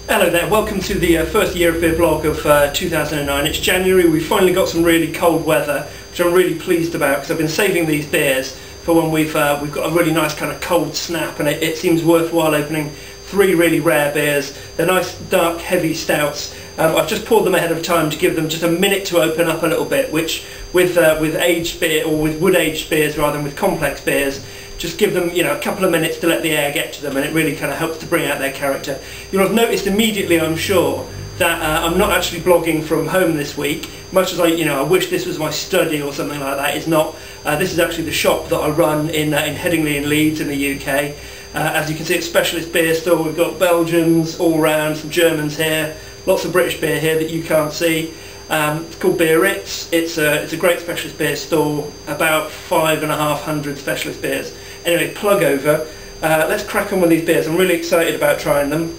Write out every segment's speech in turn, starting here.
Hello there, welcome to the first year of beer blog of 2009. It's January, we've finally got some really cold weather, which I'm really pleased about because I've been saving these beers for when we've got a really nice kind of cold snap, and it seems worthwhile opening three really rare beers. They're nice dark heavy stouts. I've just poured them ahead of time to give them just a minute to open up a little bit, which with aged beer, or with wood aged beers rather than with complex beers, just give them, a couple of minutes to let the air get to them, and it really kind of helps to bring out their character. You'll have noticed immediately, I'm sure, that I'm not actually blogging from home this week. Much as I wish this was my study or something like that. It's not. This is actually the shop that I run in Headingley in Leeds in the UK. As you can see, it's a specialist beer store. We've got Belgians all round, some Germans here, lots of British beer here that you can't see. It's called Biarritz. It's a great specialist beer store, about 550 specialist beers. Anyway, plug over. Let's crack on with these beers. I'm really excited about trying them.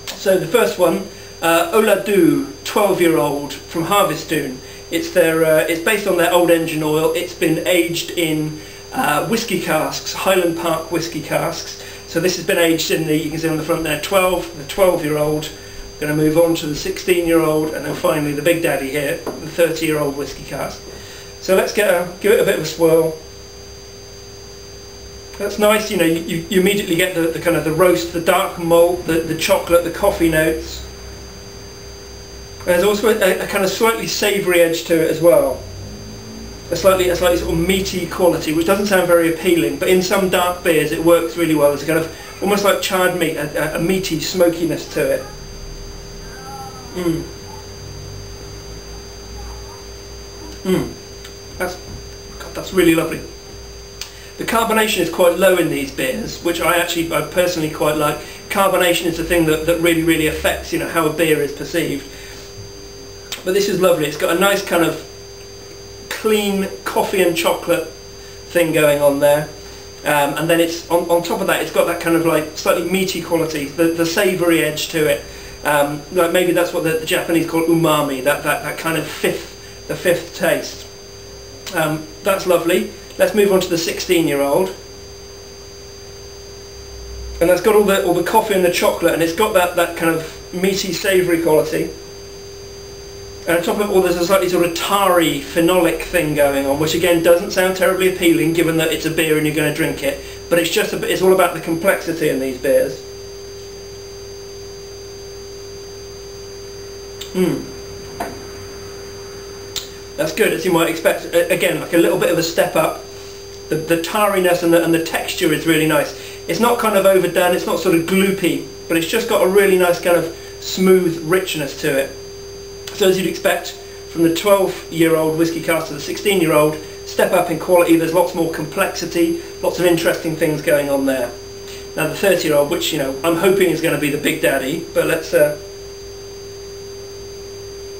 So the first one, Ola Dubh 12-year-old from Harviestoun. It's based on their old engine oil. It's been aged in whiskey casks, Highland Park whiskey casks. So this has been aged in you can see on the front there, the 12-year-old. Going to move on to the 16-year-old, and then finally the big daddy here, the 30-year-old whiskey cask. So let's give it a bit of a swirl. That's nice, you immediately get the kind of the roast, the dark malt, the chocolate, the coffee notes. There's also a kind of slightly savoury edge to it as well. A slightly sort of meaty quality, which doesn't sound very appealing, but in some dark beers it works really well. There's a kind of almost like charred meat, a meaty smokiness to it. That's really lovely. The carbonation is quite low in these beers, which I personally quite like. Carbonation is the thing that really affects how a beer is perceived. But this is lovely. It's got a nice kind of clean coffee and chocolate thing going on there, and then it's on top of that, it's got that kind of like slightly meaty quality, the savoury edge to it. Like maybe that's what the Japanese call umami, that kind of fifth taste. That's lovely. Let's move on to the 16-year-old, and that's got all the coffee and the chocolate, and it's got that kind of meaty, savoury quality. And on top of it all, there's a slightly sort of tarry, phenolic thing going on, which again doesn't sound terribly appealing, given that it's a beer and you're going to drink it. But it's all about the complexity in these beers. That's good, as you might expect. Again, like a little bit of a step up. The tarriness and the texture is really nice. It's not kind of overdone, it's not sort of gloopy, but it's just got a really nice kind of smooth richness to it. So as you'd expect from the 12-year-old whiskey cask to the 16-year-old, step up in quality. There's lots more complexity, lots of interesting things going on there. Now the 30-year-old, which I'm hoping is going to be the big daddy, but let's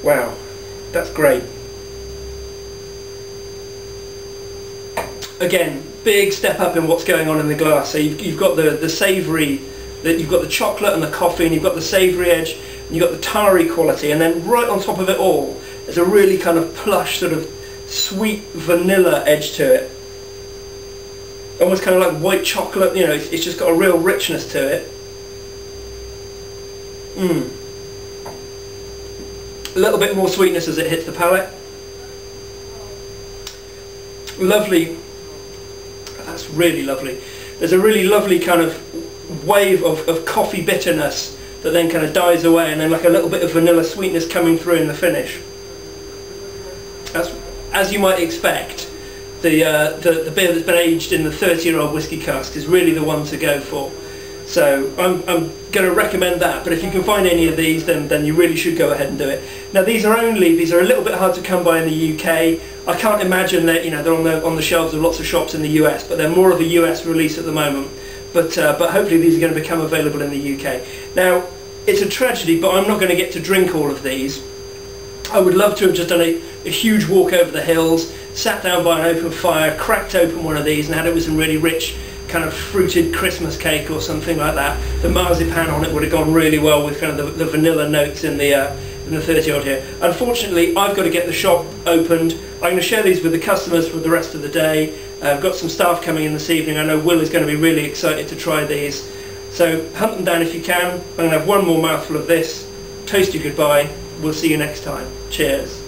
wow, that's great. Again, big step up in what's going on in the glass. So you've got the savoury, you've got the chocolate and the coffee, and you've got the savoury edge, and you've got the tarry quality, and then right on top of it all, there's a really kind of plush, sort of sweet vanilla edge to it. Almost kind of like white chocolate, it's just got a real richness to it. A little bit more sweetness as it hits the palate. Lovely. That's really lovely. There's a really lovely kind of wave of coffee bitterness that then kind of dies away, and then like a little bit of vanilla sweetness coming through in the finish. As you might expect, the beer that's been aged in the 30-year-old whiskey cask is really the one to go for. So I'm going to recommend that, but if you can find any of these, then you really should go ahead and do it. Now these are a little bit hard to come by in the UK. I can't imagine that they're on the shelves of lots of shops in the US, but they're more of a US release at the moment. But hopefully these are going to become available in the UK. Now it's a tragedy, but I'm not going to get to drink all of these. I would love to have just done a huge walk over the hills, sat down by an open fire, cracked open one of these, and had it with some really rich kind of fruited Christmas cake or something like that. The marzipan on it would have gone really well with kind of the vanilla notes in the 30-year-old here. Unfortunately, I've got to get the shop opened. I'm going to share these with the customers for the rest of the day. I've got some staff coming in this evening. I know Will is going to be really excited to try these. So hunt them down if you can. I'm going to have one more mouthful of this, toast you goodbye. We'll see you next time. Cheers.